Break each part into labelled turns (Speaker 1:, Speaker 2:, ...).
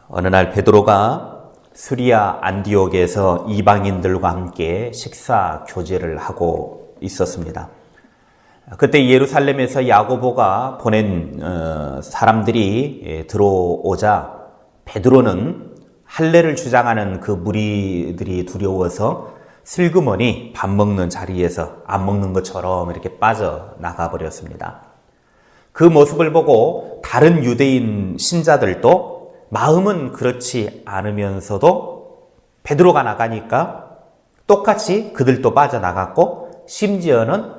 Speaker 1: 어느 날 베드로가 수리아 안디옥에서 이방인들과 함께 식사 교제를 하고 있었습니다. 그때 예루살렘에서 야고보가 보낸 사람들이 들어오자 베드로는 할례를 주장하는 그 무리들이 두려워서 슬그머니 밥 먹는 자리에서 안 먹는 것처럼 이렇게 빠져나가 버렸습니다. 그 모습을 보고 다른 유대인 신자들도 마음은 그렇지 않으면서도 베드로가 나가니까 똑같이 그들도 빠져나갔고, 심지어는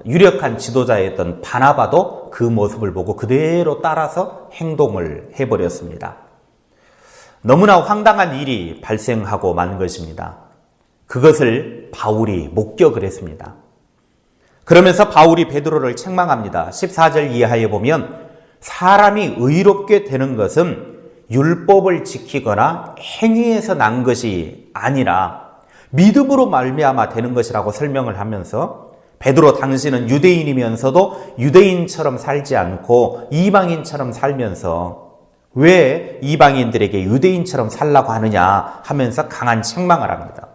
Speaker 1: 유력한 지도자였던 바나바도 그 모습을 보고 그대로 따라서 행동을 해버렸습니다. 너무나 황당한 일이 발생하고 만 것입니다. 그것을 바울이 목격을 했습니다. 그러면서 바울이 베드로를 책망합니다. 14절 이하에 보면 사람이 의롭게 되는 것은 율법을 지키거나 행위에서 난 것이 아니라 믿음으로 말미암아 되는 것이라고 설명을 하면서, 베드로 당신은 유대인이면서도 유대인처럼 살지 않고 이방인처럼 살면서 왜 이방인들에게 유대인처럼 살라고 하느냐 하면서 강한 책망을 합니다.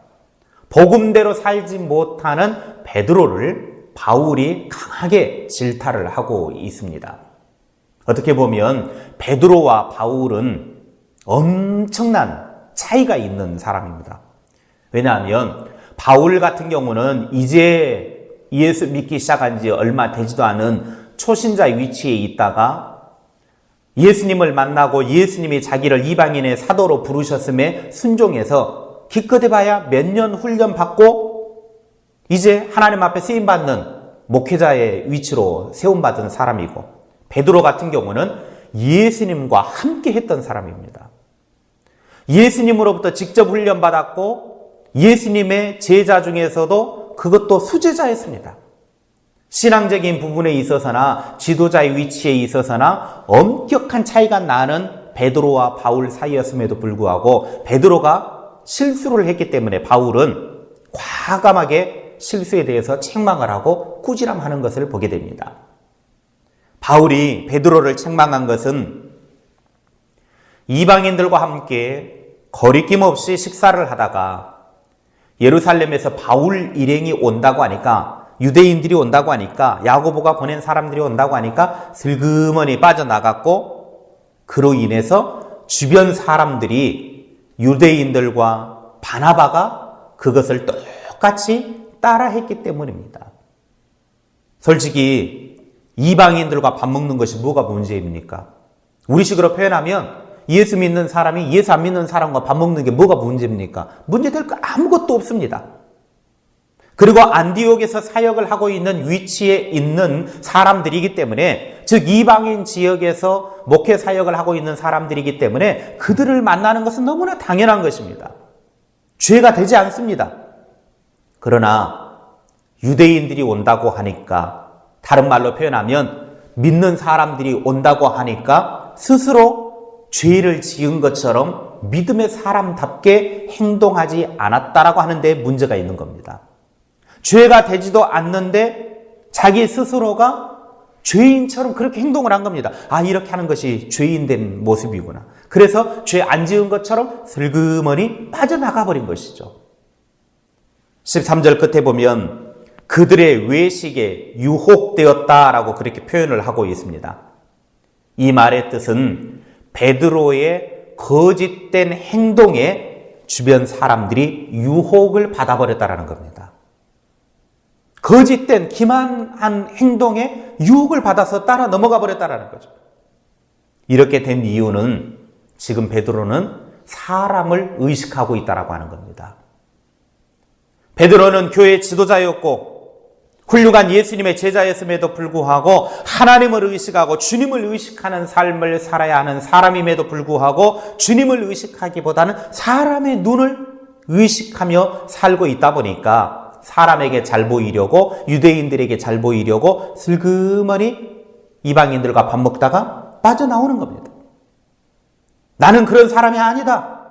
Speaker 1: 복음대로 살지 못하는 베드로를 바울이 강하게 질타를 하고 있습니다. 어떻게 보면 베드로와 바울은 엄청난 차이가 있는 사람입니다. 왜냐하면 바울 같은 경우는 이제 예수 믿기 시작한 지 얼마 되지도 않은 초신자 위치에 있다가 예수님을 만나고 예수님이 자기를 이방인의 사도로 부르셨음에 순종해서 기껏 해봐야 몇 년 훈련 받고 이제 하나님 앞에 쓰임받는 목회자의 위치로 세움받은 사람이고, 베드로 같은 경우는 예수님과 함께 했던 사람입니다. 예수님으로부터 직접 훈련받았고 예수님의 제자 중에서도 그것도 수제자였습니다. 신앙적인 부분에 있어서나 지도자의 위치에 있어서나 엄격한 차이가 나는 베드로와 바울 사이였음에도 불구하고 베드로가 실수를 했기 때문에 바울은 과감하게 실수에 대해서 책망을 하고 꾸지람하는 것을 보게 됩니다. 바울이 베드로를 책망한 것은 이방인들과 함께 거리낌 없이 식사를 하다가 예루살렘에서 바울 일행이 온다고 하니까, 유대인들이 온다고 하니까, 야고보가 보낸 사람들이 온다고 하니까 슬그머니 빠져나갔고, 그로 인해서 주변 사람들이 유대인들과 바나바가 그것을 똑같이 따라했기 때문입니다. 솔직히 이방인들과 밥 먹는 것이 뭐가 문제입니까? 우리식으로 표현하면 예수 믿는 사람이 예수 안 믿는 사람과 밥 먹는 게 뭐가 문제입니까? 문제될 거 아무것도 없습니다. 그리고 안디옥에서 사역을 하고 있는 위치에 있는 사람들이기 때문에, 즉 이방인 지역에서 목회 사역을 하고 있는 사람들이기 때문에 그들을 만나는 것은 너무나 당연한 것입니다. 죄가 되지 않습니다. 그러나 유대인들이 온다고 하니까, 다른 말로 표현하면 믿는 사람들이 온다고 하니까 스스로 죄를 지은 것처럼 믿음의 사람답게 행동하지 않았다라고 하는데 문제가 있는 겁니다. 죄가 되지도 않는데 자기 스스로가 죄인처럼 그렇게 행동을 한 겁니다. 아, 이렇게 하는 것이 죄인된 모습이구나. 그래서 죄 안 지은 것처럼 슬그머니 빠져나가 버린 것이죠. 13절 끝에 보면 그들의 외식에 유혹되었다라고 그렇게 표현을 하고 있습니다. 이 말의 뜻은 베드로의 거짓된 행동에 주변 사람들이 유혹을 받아버렸다라는 겁니다. 거짓된 기만한 행동에 유혹을 받아서 따라 넘어가 버렸다라는 거죠. 이렇게 된 이유는 지금 베드로는 사람을 의식하고 있다라고 하는 겁니다. 베드로는 교회 지도자였고 훌륭한 예수님의 제자였음에도 불구하고 하나님을 의식하고 주님을 의식하는 삶을 살아야 하는 사람임에도 불구하고 주님을 의식하기보다는 사람의 눈을 의식하며 살고 있다 보니까 사람에게 잘 보이려고, 유대인들에게 잘 보이려고 슬그머니 이방인들과 밥 먹다가 빠져나오는 겁니다. 나는 그런 사람이 아니다.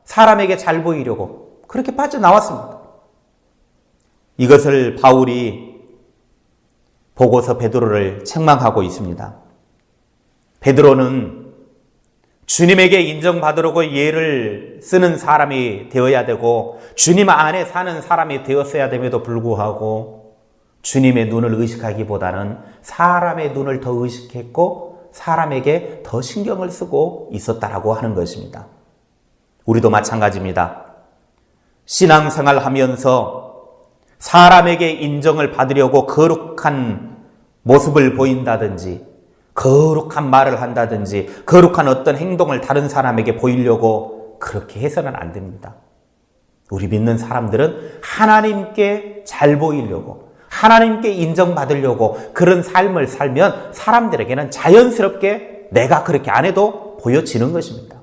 Speaker 1: 사람에게 잘 보이려고 그렇게 빠져나왔습니다. 이것을 바울이 보고서 베드로를 책망하고 있습니다. 베드로는 주님에게 인정받으려고 예를 쓰는 사람이 되어야 되고 주님 안에 사는 사람이 되었어야 됨에도 불구하고 주님의 눈을 의식하기보다는 사람의 눈을 더 의식했고 사람에게 더 신경을 쓰고 있었다라고 하는 것입니다. 우리도 마찬가지입니다. 신앙생활 하면서 사람에게 인정을 받으려고 거룩한 모습을 보인다든지 거룩한 말을 한다든지 거룩한 어떤 행동을 다른 사람에게 보이려고 그렇게 해서는 안 됩니다. 우리 믿는 사람들은 하나님께 잘 보이려고 하나님께 인정받으려고 그런 삶을 살면 사람들에게는 자연스럽게 내가 그렇게 안 해도 보여지는 것입니다.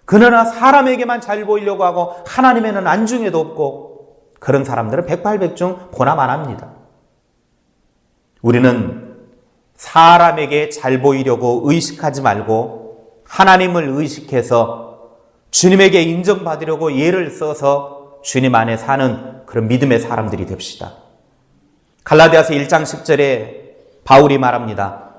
Speaker 1: 그러나 사람에게만 잘 보이려고 하고 하나님에는 안중에도 없고 그런 사람들은 백발백중 보나마납니다. 우리는 사람에게 잘 보이려고 의식하지 말고 하나님을 의식해서 주님에게 인정받으려고 예를 써서 주님 안에 사는 그런 믿음의 사람들이 됩시다. 갈라디아서 1장 10절에 바울이 말합니다.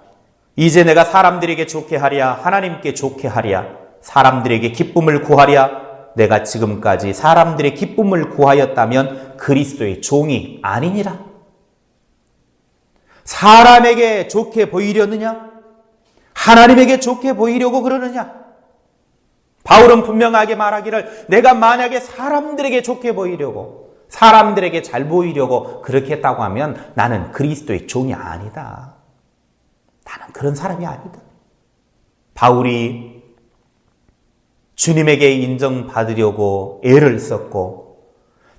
Speaker 1: 이제 내가 사람들에게 좋게 하랴 하나님께 좋게 하랴 사람들에게 기쁨을 구하랴 내가 지금까지 사람들의 기쁨을 구하였다면 그리스도의 종이 아니니라. 사람에게 좋게 보이려느냐? 하나님에게 좋게 보이려고 그러느냐? 바울은 분명하게 말하기를 내가 만약에 사람들에게 좋게 보이려고 사람들에게 잘 보이려고 그렇게 했다고 하면 나는 그리스도의 종이 아니다. 나는 그런 사람이 아니다. 바울이 주님에게 인정받으려고 애를 썼고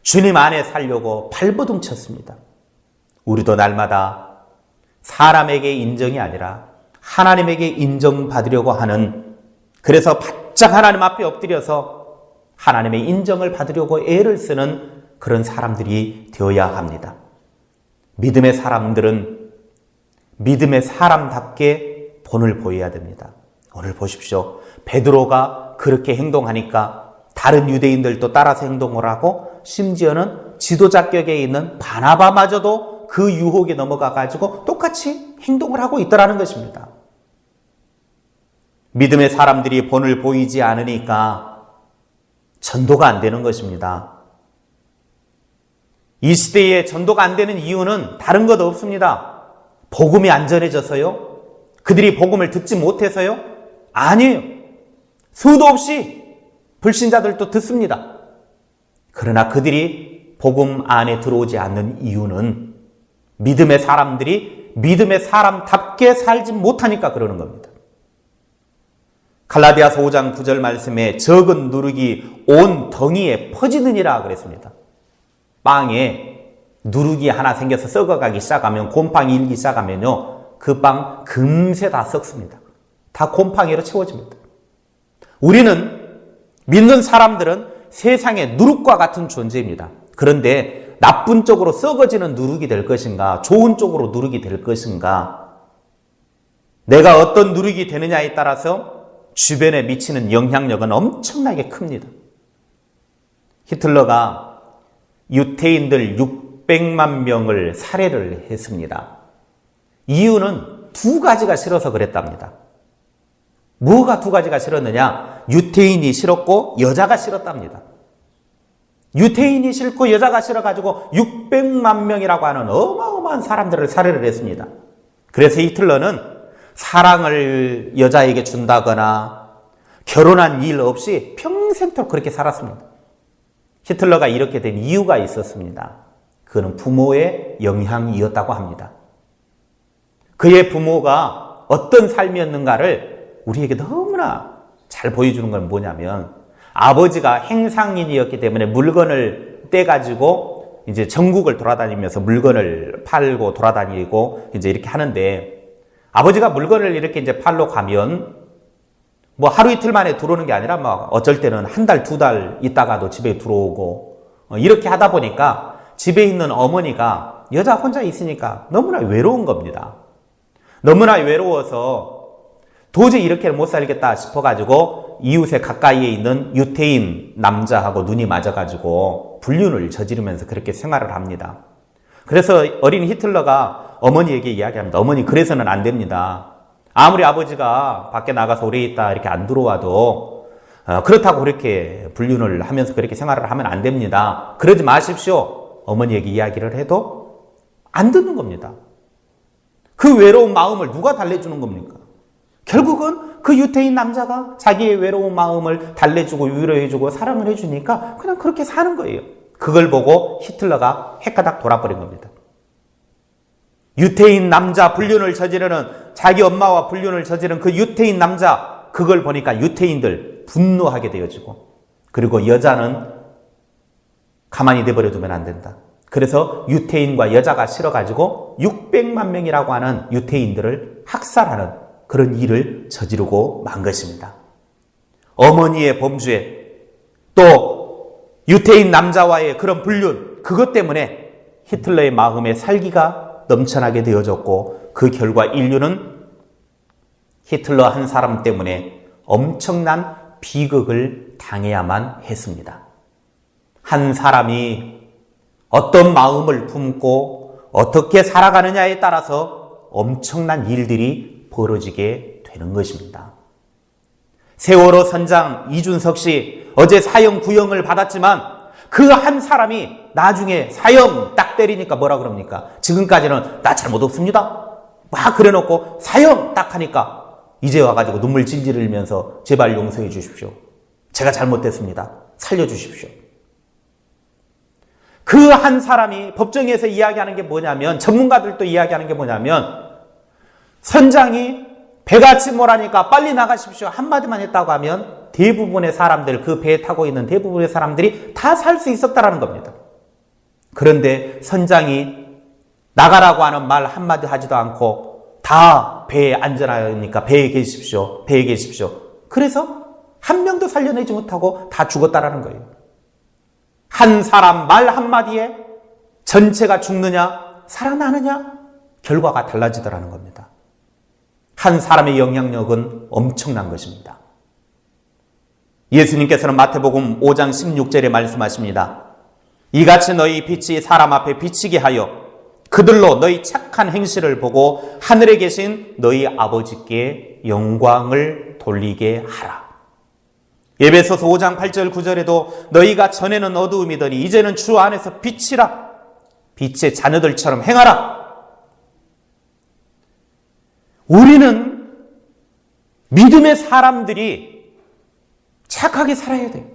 Speaker 1: 주님 안에 살려고 발버둥 쳤습니다. 우리도 날마다 사람에게 인정이 아니라 하나님에게 인정받으려고 하는 그래서 바짝 하나님 앞에 엎드려서 하나님의 인정을 받으려고 애를 쓰는 그런 사람들이 되어야 합니다. 믿음의 사람들은 믿음의 사람답게 본을 보여야 됩니다. 오늘 보십시오. 베드로가 그렇게 행동하니까 다른 유대인들도 따라서 행동을 하고 심지어는 지도자격에 있는 바나바마저도 그 유혹에 넘어가가지고 똑같이 행동을 하고 있더라는 것입니다. 믿음의 사람들이 본을 보이지 않으니까 전도가 안 되는 것입니다. 이 시대에 전도가 안 되는 이유는 다른 것 없습니다. 복음이 안 전해져서요? 그들이 복음을 듣지 못해서요? 아니에요. 수도 없이 불신자들도 듣습니다. 그러나 그들이 복음 안에 들어오지 않는 이유는 믿음의 사람들이 믿음의 사람답게 살지 못하니까 그러는 겁니다. 갈라디아서 5장 9절 말씀에 적은 누룩이 온 덩이에 퍼지느니라 그랬습니다. 빵에 누룩이 하나 생겨서 썩어가기 시작하면 곰팡이 일기 시작하면요 그 빵 금세 다 썩습니다. 다 곰팡이로 채워집니다. 우리는 믿는 사람들은 세상의 누룩과 같은 존재입니다. 그런데 나쁜 쪽으로 썩어지는 누룩이 될 것인가 좋은 쪽으로 누룩이 될 것인가 내가 어떤 누룩이 되느냐에 따라서 주변에 미치는 영향력은 엄청나게 큽니다. 히틀러가 유태인들 600만 명을 살해를 했습니다. 이유는 두 가지가 싫어서 그랬답니다. 뭐가 두 가지가 싫었느냐? 유태인이 싫었고 여자가 싫었답니다. 유태인이 싫고 여자가 싫어가지고 600만 명이라고 하는 어마어마한 사람들을 살해를 했습니다. 그래서 히틀러는 사랑을 여자에게 준다거나 결혼한 일 없이 평생토록 그렇게 살았습니다. 히틀러가 이렇게 된 이유가 있었습니다. 그는 부모의 영향이었다고 합니다. 그의 부모가 어떤 삶이었는가를 우리에게 너무나 잘 보여주는 건 뭐냐면 아버지가 행상인이었기 때문에 물건을 떼가지고 이제 전국을 돌아다니면서 물건을 팔고 돌아다니고 이제 이렇게 하는데 아버지가 물건을 이렇게 이제 팔러 가면 뭐 하루 이틀 만에 들어오는 게 아니라 막 어쩔 때는 한 달, 두 달 있다가도 집에 들어오고 이렇게 하다 보니까 집에 있는 어머니가 여자 혼자 있으니까 너무나 외로운 겁니다. 너무나 외로워서 도저히 이렇게는 못 살겠다 싶어가지고 이웃에 가까이에 있는 유태인 남자하고 눈이 맞아가지고 불륜을 저지르면서 그렇게 생활을 합니다. 그래서 어린 히틀러가 어머니에게 이야기합니다. 어머니 그래서는 안 됩니다. 아무리 아버지가 밖에 나가서 오래 있다 이렇게 안 들어와도 그렇다고 그렇게 불륜을 하면서 그렇게 생활을 하면 안 됩니다. 그러지 마십시오. 어머니에게 이야기를 해도 안 듣는 겁니다. 그 외로운 마음을 누가 달래주는 겁니까? 결국은 그 유태인 남자가 자기의 외로운 마음을 달래주고 위로해주고 사랑을 해주니까 그냥 그렇게 사는 거예요. 그걸 보고 히틀러가 헷가닥 돌아버린 겁니다. 유태인 남자 불륜을 저지르는, 자기 엄마와 불륜을 저지른 그 유태인 남자, 그걸 보니까 유태인들 분노하게 되어지고, 그리고 여자는 가만히 내버려 두면 안 된다. 그래서 유태인과 여자가 싫어가지고 600만 명이라고 하는 유태인들을 학살하는 그런 일을 저지르고 만 것입니다. 어머니의 범죄, 또 유태인 남자와의 그런 불륜, 그것 때문에 히틀러의 마음에 살기가 넘쳐나게 되어졌고, 그 결과 인류는 히틀러 한 사람 때문에 엄청난 비극을 당해야만 했습니다. 한 사람이 어떤 마음을 품고 어떻게 살아가느냐에 따라서 엄청난 일들이 벌어지게 되는 것입니다. 세월호 선장 이준석 씨 어제 사형 구형을 받았지만 그 한 사람이 나중에 사형 딱 때리니까 뭐라 그럽니까? 지금까지는 나 잘못 없습니다. 막 그래놓고 사형 딱 하니까 이제 와가지고 눈물 질질 흘리면서 제발 용서해 주십시오. 제가 잘못했습니다. 살려주십시오. 그 한 사람이 법정에서 이야기하는 게 뭐냐면, 전문가들도 이야기하는 게 뭐냐면, 선장이 배가 침몰하니까 빨리 나가십시오 한마디만 했다고 하면 대부분의 사람들, 그 배에 타고 있는 대부분의 사람들이 다 살 수 있었다라는 겁니다. 그런데 선장이 나가라고 하는 말 한마디 하지도 않고 다 배에 안전하니까 배에 계십시오, 배에 계십시오. 그래서 한 명도 살려내지 못하고 다 죽었다라는 거예요. 한 사람 말 한마디에 전체가 죽느냐 살아나느냐 결과가 달라지더라는 겁니다. 한 사람의 영향력은 엄청난 것입니다. 예수님께서는 마태복음 5장 16절에 말씀하십니다. 이같이 너희 빛이 사람 앞에 비치게 하여 그들로 너희 착한 행실을 보고 하늘에 계신 너희 아버지께 영광을 돌리게 하라. 에베소서 5장 8절 9절에도 너희가 전에는 어두움이더니 이제는 주 안에서 빛이라. 빛의 자녀들처럼 행하라. 우리는 믿음의 사람들이 착하게 살아야 돼요.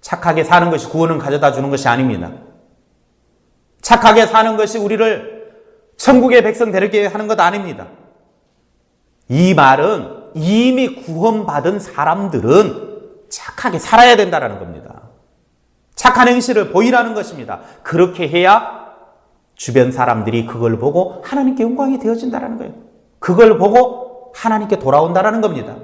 Speaker 1: 착하게 사는 것이 구원을 가져다 주는 것이 아닙니다. 착하게 사는 것이 우리를 천국의 백성 되게 하는 것 아닙니다. 이 말은 이미 구원받은 사람들은 착하게 살아야 된다는 겁니다. 착한 행실을 보이라는 것입니다. 그렇게 해야 주변 사람들이 그걸 보고 하나님께 영광이 되어진다는 거예요. 그걸 보고 하나님께 돌아온다는 겁니다.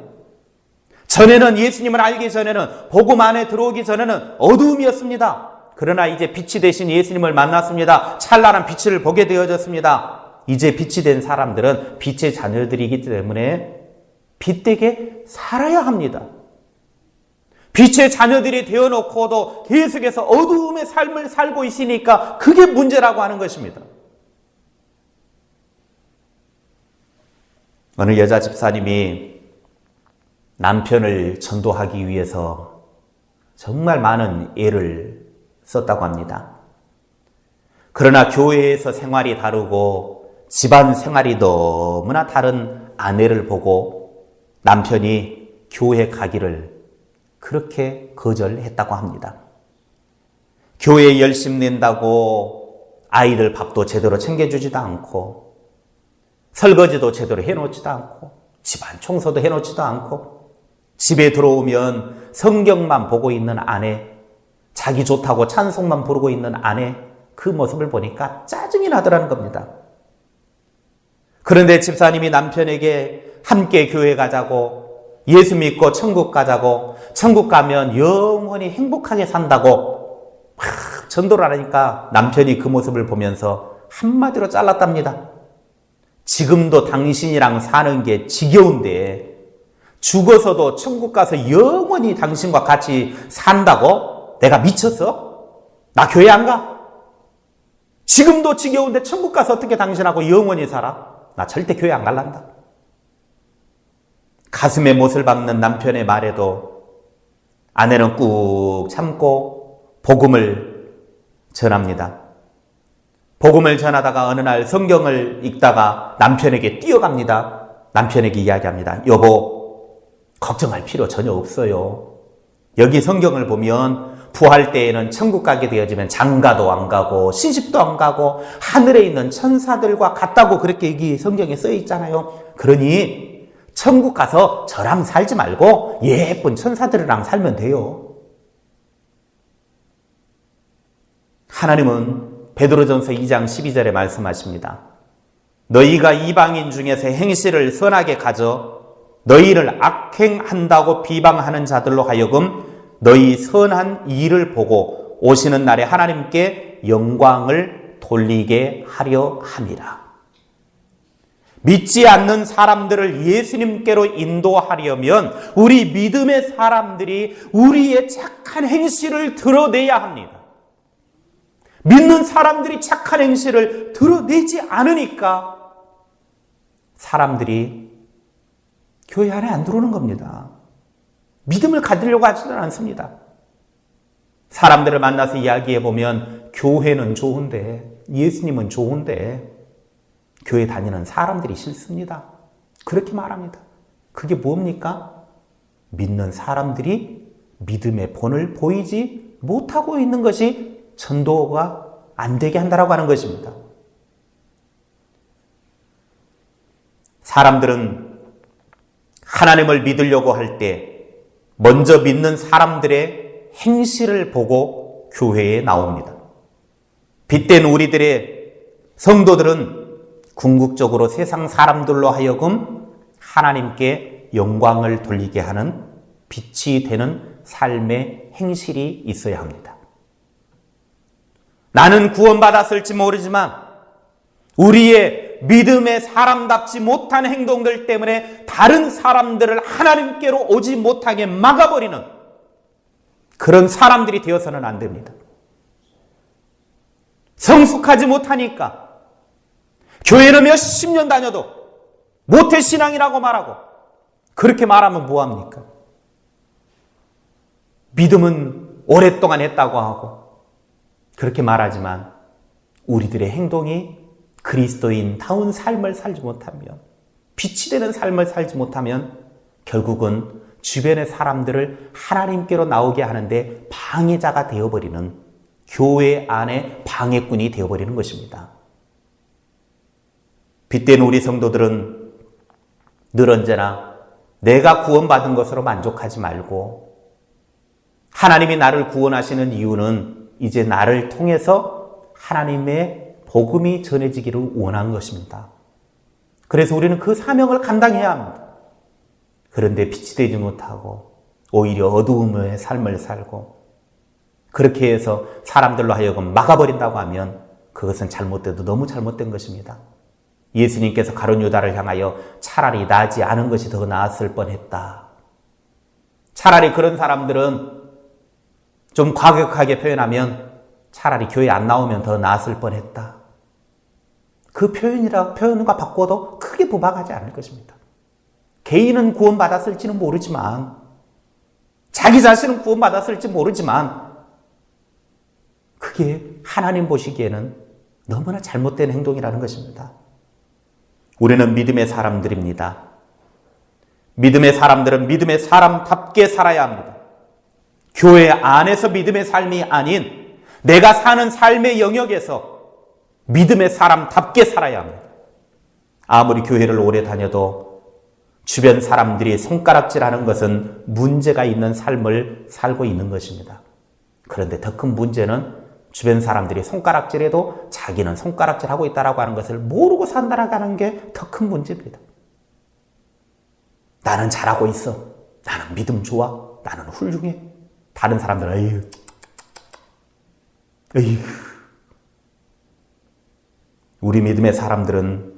Speaker 1: 전에는, 예수님을 알기 전에는, 복음 안에 들어오기 전에는 어두움이었습니다. 그러나 이제 빛이 되신 예수님을 만났습니다. 찬란한 빛을 보게 되어졌습니다. 이제 빛이 된 사람들은 빛의 자녀들이기 때문에 빛되게 살아야 합니다. 빛의 자녀들이 되어놓고도 계속해서 어두움의 삶을 살고 있으니까 그게 문제라고 하는 것입니다. 어느 여자 집사님이 남편을 전도하기 위해서 정말 많은 애를 썼다고 합니다. 그러나 교회에서 생활이 다르고 집안 생활이 너무나 다른 아내를 보고 남편이 교회 가기를 그렇게 거절했다고 합니다. 교회에 열심 낸다고 아이들 밥도 제대로 챙겨주지도 않고 설거지도 제대로 해놓지도 않고 집안 청소도 해놓지도 않고 집에 들어오면 성경만 보고 있는 아내, 자기 좋다고 찬송만 부르고 있는 아내, 그 모습을 보니까 짜증이 나더라는 겁니다. 그런데 집사님이 남편에게 함께 교회 가자고, 예수 믿고 천국 가자고, 천국 가면 영원히 행복하게 산다고 막 전도를 하니까 남편이 그 모습을 보면서 한마디로 잘랐답니다. 지금도 당신이랑 사는 게 지겨운데 죽어서도 천국 가서 영원히 당신과 같이 산다고? 내가 미쳤어? 나 교회 안 가? 지금도 지겨운데 천국 가서 어떻게 당신하고 영원히 살아? 나 절대 교회 안 갈란다. 가슴에 못을 박는 남편의 말에도 아내는 꾹 참고 복음을 전합니다. 복음을 전하다가 어느 날 성경을 읽다가 남편에게 뛰어갑니다. 남편에게 이야기합니다. 여보, 걱정할 필요 전혀 없어요. 여기 성경을 보면 부활 때에는 천국 가게 되어지면 장가도 안 가고 시집도 안 가고 하늘에 있는 천사들과 같다고 그렇게 여기 성경에 써 있잖아요. 그러니 천국 가서 저랑 살지 말고 예쁜 천사들이랑 살면 돼요. 하나님은 베드로전서 2장 12절에 말씀하십니다. 너희가 이방인 중에서 행실을 선하게 가져 너희를 악행한다고 비방하는 자들로 하여금 너희 선한 일을 보고 오시는 날에 하나님께 영광을 돌리게 하려 함이라. 믿지 않는 사람들을 예수님께로 인도하려면 우리 믿음의 사람들이 우리의 착한 행실을 드러내야 합니다. 믿는 사람들이 착한 행실을 드러내지 않으니까 사람들이 교회 안에 안 들어오는 겁니다. 믿음을 가지려고 하지는 않습니다. 사람들을 만나서 이야기해보면 교회는 좋은데, 예수님은 좋은데 교회 다니는 사람들이 싫습니다. 그렇게 말합니다. 그게 뭡니까? 믿는 사람들이 믿음의 본을 보이지 못하고 있는 것이 전도가 안 되게 한다라고 하는 것입니다. 사람들은 하나님을 믿으려고 할 때 먼저 믿는 사람들의 행실을 보고 교회에 나옵니다. 빛된 우리들의 성도들은 궁극적으로 세상 사람들로 하여금 하나님께 영광을 돌리게 하는 빛이 되는 삶의 행실이 있어야 합니다. 나는 구원받았을지 모르지만 우리의 믿음의 사람답지 못한 행동들 때문에 다른 사람들을 하나님께로 오지 못하게 막아버리는 그런 사람들이 되어서는 안 됩니다. 성숙하지 못하니까 교회를 몇십 년 다녀도 모태신앙이라고 말하고 그렇게 말하면 뭐합니까? 믿음은 오랫동안 했다고 하고 그렇게 말하지만 우리들의 행동이 그리스도인다운 삶을 살지 못하면 빛이 되는 삶을 살지 못하면 결국은 주변의 사람들을 하나님께로 나오게 하는데 방해자가 되어버리는 교회 안에 방해꾼이 되어버리는 것입니다. 빛된 우리 성도들은 늘 언제나 내가 구원받은 것으로 만족하지 말고 하나님이 나를 구원하시는 이유는 이제 나를 통해서 하나님의 복음이 전해지기를 원한 것입니다. 그래서 우리는 그 사명을 감당해야 합니다. 그런데 빛이 되지 못하고 오히려 어두움의 삶을 살고 그렇게 해서 사람들로 하여금 막아버린다고 하면 그것은 잘못돼도 너무 잘못된 것입니다. 예수님께서 가룟 유다를 향하여 차라리 나지 않은 것이 더 나았을 뻔했다. 차라리 그런 사람들은 좀 과격하게 표현하면 차라리 교회 안 나오면 더 나았을 뻔했다. 그 표현과 바꿔도 크게 부박하지 않을 것입니다. 개인은 구원받았을지는 모르지만 자기 자신은 구원받았을지 모르지만 그게 하나님 보시기에는 너무나 잘못된 행동이라는 것입니다. 우리는 믿음의 사람들입니다. 믿음의 사람들은 믿음의 사람답게 살아야 합니다. 교회 안에서 믿음의 삶이 아닌 내가 사는 삶의 영역에서 믿음의 사람답게 살아야 합니다. 아무리 교회를 오래 다녀도 주변 사람들이 손가락질하는 것은 문제가 있는 삶을 살고 있는 것입니다. 그런데 더 큰 문제는 주변 사람들이 손가락질해도 자기는 손가락질하고 있다라고 하는 것을 모르고 산다라는 게 더 큰 문제입니다. 나는 잘하고 있어. 나는 믿음 좋아. 나는 훌륭해. 다른 사람들은 에휴. 우리 믿음의 사람들은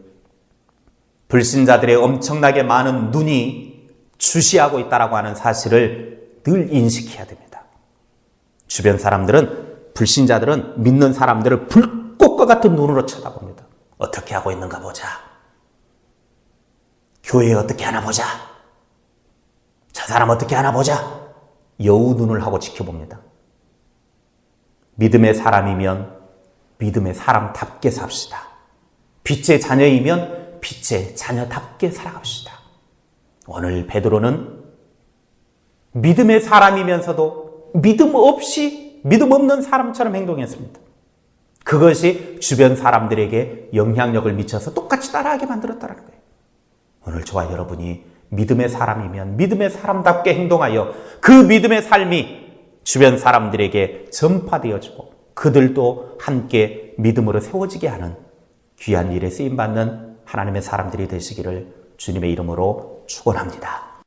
Speaker 1: 불신자들의 엄청나게 많은 눈이 주시하고 있다라고 하는 사실을 늘 인식해야 됩니다. 주변 사람들은, 불신자들은 믿는 사람들을 불꽃과 같은 눈으로 쳐다봅니다. 어떻게 하고 있는가 보자. 교회에 어떻게 하나 보자. 저 사람 어떻게 하나 보자. 여우 눈을 하고 지켜봅니다. 믿음의 사람이면 믿음의 사람답게 삽시다. 빛의 자녀이면 빛의 자녀답게 살아갑시다. 오늘 베드로는 믿음의 사람이면서도 믿음 없는 사람처럼 행동했습니다. 그것이 주변 사람들에게 영향력을 미쳐서 똑같이 따라하게 만들었다는 거예요. 오늘 저와 여러분이 믿음의 사람이면 믿음의 사람답게 행동하여 그 믿음의 삶이 주변 사람들에게 전파되어지고 그들도 함께 믿음으로 세워지게 하는 귀한 일에 쓰임받는 하나님의 사람들이 되시기를 주님의 이름으로 축원합니다.